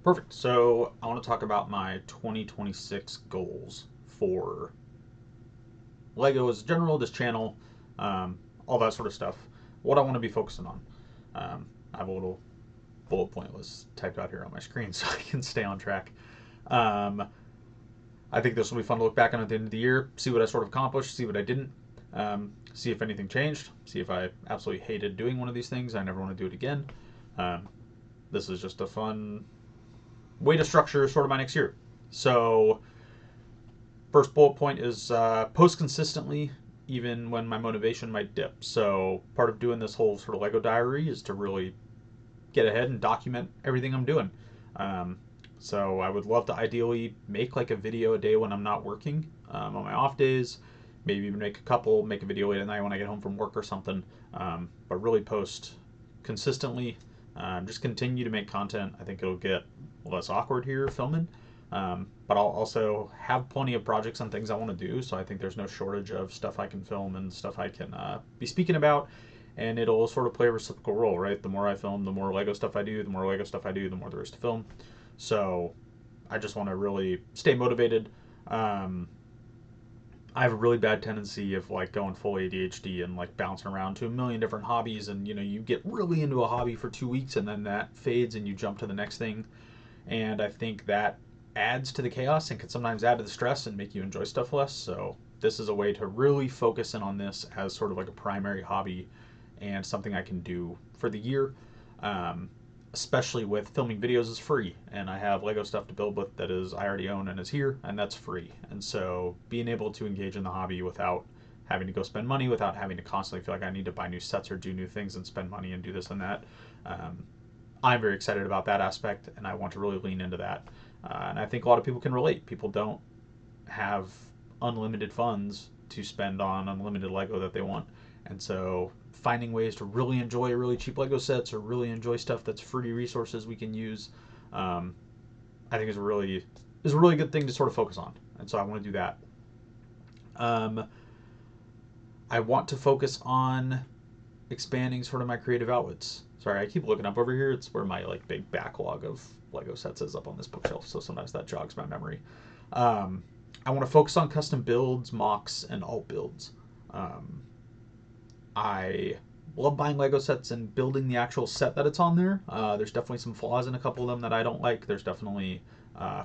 Perfect. So I want to talk about my 2026 goals for Lego as general, this channel, all that sort of stuff. What I want to be focusing on. I have a little bullet point list typed out here on my screen so I can stay on track. Um, I think this will be fun to look back on at the end of the year, see what I sort of accomplished, see what I didn't, see if anything changed, see if I absolutely hated doing one of these things. I never want to do it again. Um, this is just a fun way to structure sort of my next year. So, first bullet point is post consistently, even when my motivation might dip. So, part of doing this whole sort of Lego diary is to really get ahead and document everything I'm doing. Um, so, I would love to ideally make like a video a day when I'm not working on my off days. Maybe even make a couple, make a video late at night when I get home from work or something. But really post consistently. Just continue to make content. I think it'll get less awkward here filming. But I'll also have plenty of projects and things I want to do, so I think there's no shortage of stuff I can film and stuff I can be speaking about, and it'll sort of play a reciprocal role, right? The more I film, the more Lego stuff I do, the more Lego stuff I do, the more there is to film. So I just want to really stay motivated. Um, I have a really bad tendency of like going full ADHD and like bouncing around to a million different hobbies, and you get really into a hobby for 2 weeks and then that fades and you jump to the next thing, and I think that adds to the chaos and can sometimes add to the stress and make you enjoy stuff less. So this is a way to really focus in on this as sort of like a primary hobby and something I can do for the year. Um, Especially with filming videos is free, and I have Lego stuff to build with that is I already own and is here, and that's free. And so being able to engage in the hobby without having to go spend money, without having to constantly feel like I need to buy new sets or do new things and spend money and do this and that, um, I'm very excited about that aspect, and I want to really lean into that. And I think a lot of people can relate. People don't have unlimited funds to spend on unlimited Lego that they want, and so finding ways to really enjoy really cheap Lego sets or really enjoy stuff that's free resources we can use, um, I think is a really good thing to sort of focus on. And so I want to do that. Um, I want to focus on expanding sort of my creative outlets. Sorry, I keep looking up over here. It's where my like big backlog of Lego sets is up on this bookshelf, so sometimes that jogs my memory. Um, I want to focus on custom builds, MOCs, and alt builds. Um, I love buying Lego sets and building the actual set that it's on there. There's definitely some flaws in a couple of them that I don't like. There's definitely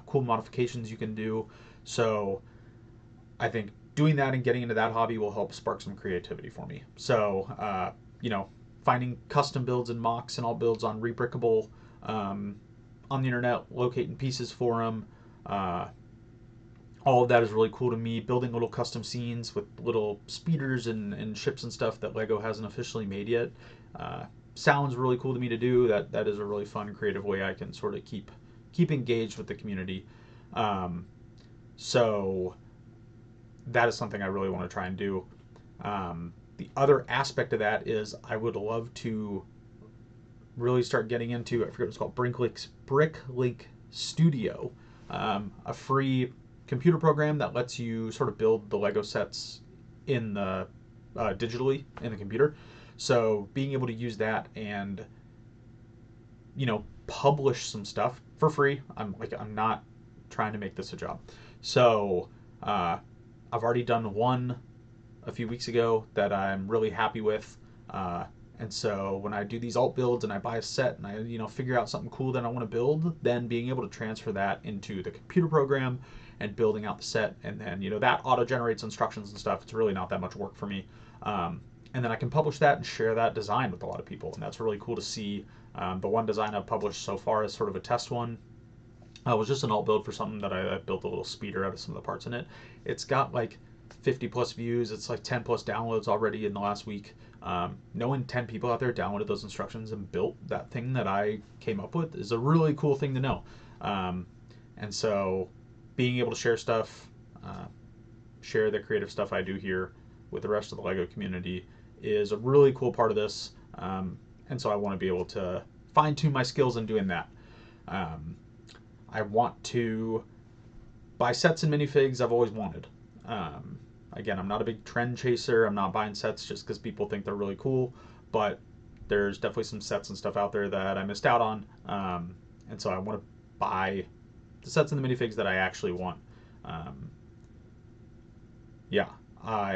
cool modifications you can do. So I think doing that and getting into that hobby will help spark some creativity for me. So, you know, finding custom builds and MOCs and alt builds on Rebrickable um, on the internet, locating pieces for them. Uh, all of that is really cool to me. Building little custom scenes with little speeders and ships and stuff that Lego hasn't officially made yet uh, sounds really cool to me to do. That is a really fun, creative way I can sort of keep engaged with the community. Um, so that is something I really want to try and do. The other aspect of that is I would love to really start getting into, I forget what it's called, Bricklink Studio, a free computer program that lets you sort of build the Lego sets in the digitally in the computer. So being able to use that and publish some stuff for free. I'm not trying to make this a job. So uh, I've already done one a few weeks ago that I'm really happy with. And so when I do these alt builds and I buy a set and I figure out something cool that I want to build, then being able to transfer that into the computer program and building out the set, and then that auto generates instructions and stuff. It's really not that much work for me. And then I can publish that and share that design with a lot of people, and that's really cool to see. The one design I've published so far is sort of a test one. It was just an alt build for something that I built a little speeder out of some of the parts in it. It's got like 50 plus views. It's like 10 plus downloads already in the last week. Knowing 10 people out there downloaded those instructions and built that thing that I came up with is a really cool thing to know. And so being able to share stuff, share the creative stuff I do here with the rest of the Lego community is a really cool part of this. And so I want to be able to fine tune my skills in doing that. I want to buy sets and minifigs I've always wanted. Again, I'm not a big trend chaser. I'm not buying sets just because people think they're really cool, but there's definitely some sets and stuff out there that I missed out on. And so I want to buy the sets and the minifigs that I actually want. Um, yeah,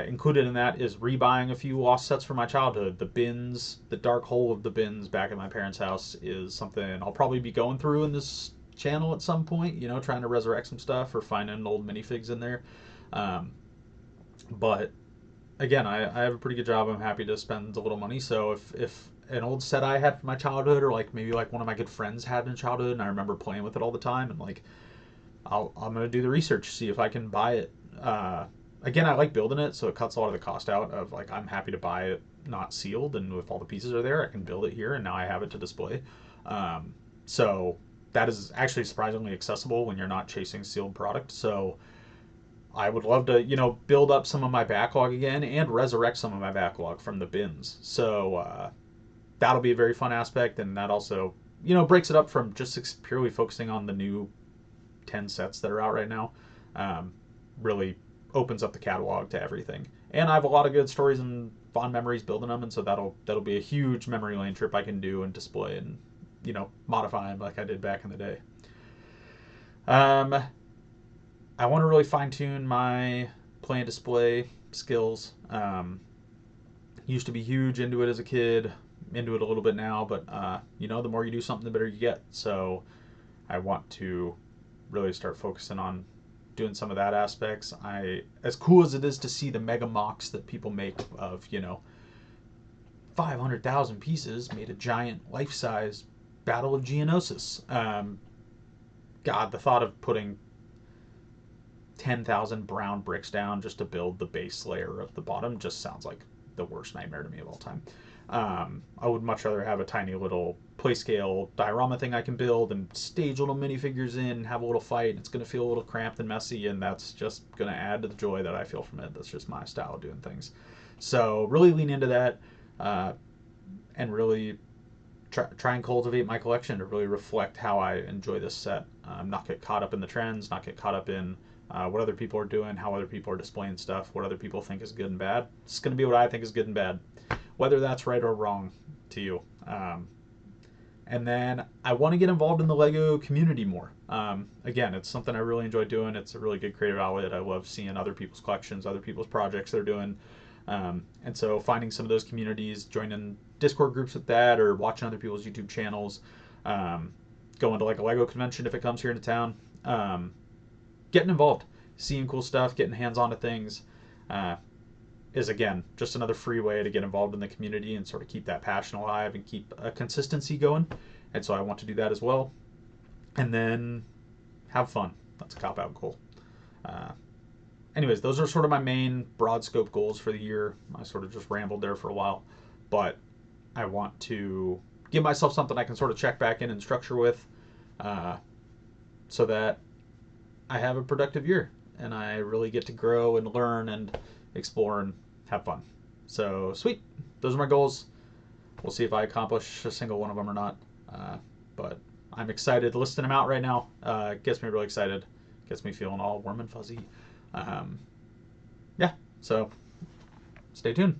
included in that is rebuying a few lost sets from my childhood. The bins, the dark hole of the bins back at my parents' house is something I'll probably be going through in this channel at some point, you know, trying to resurrect some stuff or finding old minifigs in there. Um, but again, I have a pretty good job. I'm happy to spend a little money. So if an old set I had from my childhood, or like maybe like one of my good friends had in childhood, and I remember playing with it all the time, and like I'm gonna do the research, see if I can buy it. Again, I like building it, so it cuts a lot of the cost out of like I'm happy to buy it not sealed, and if all the pieces are there, I can build it here, and now I have it to display. Um, so that is actually surprisingly accessible when you're not chasing sealed product. So I would love to, you know, build up some of my backlog again and resurrect some of my backlog from the bins. So that'll be a very fun aspect, and that also, you know, breaks it up from just purely focusing on the new 10 sets that are out right now. Um, really opens up the catalog to everything. And I have a lot of good stories and fond memories building them, and so that'll be a huge memory lane trip I can do and display and, you know, modify them like I did back in the day. I want to really fine tune my play and display skills. Used to be huge into it as a kid, into it a little bit now, but you know, the more you do something, the better you get. So I want to really start focusing on doing some of that aspects. As cool as it is to see the mega MOCs that people make of, you know, 500,000 pieces made a giant life-size Battle of Geonosis. God, the thought of putting 10,000 brown bricks down just to build the base layer of the bottom just sounds like the worst nightmare to me of all time. I would much rather have a tiny little play scale diorama thing I can build and stage little minifigures in, have a little fight. It's going to feel a little cramped and messy, and that's just going to add to the joy that I feel from it. That's just my style of doing things. So really lean into that and really try and cultivate my collection to really reflect how I enjoy this set. Not get caught up in the trends, not get caught up in what other people are doing, how other people are displaying stuff, what other people think is good and bad. It's going to be what I think is good and bad, whether that's right or wrong to you. And then I want to get involved in the Lego community more. Again, it's something I really enjoy doing. It's a really good creative outlet. I love seeing other people's collections, other people's projects they're doing. And so finding some of those communities, joining Discord groups with that, or watching other people's YouTube channels, going to like a Lego convention if it comes here into town, getting involved, seeing cool stuff, getting hands-on to things, is again just another free way to get involved in the community and sort of keep that passion alive and keep a consistency going. And so I want to do that as well. And then have fun. That's a cop-out goal. Anyways, those are sort of my main broad scope goals for the year. I sort of just rambled there for a while, but I want to give myself something I can sort of check back in and structure with, so that I have a productive year and I really get to grow and learn and explore and have fun. So sweet. Those are my goals. We'll see if I accomplish a single one of them or not. But I'm excited listing them out right now. It gets me really excited. Gets me feeling all warm and fuzzy. Yeah, so stay tuned.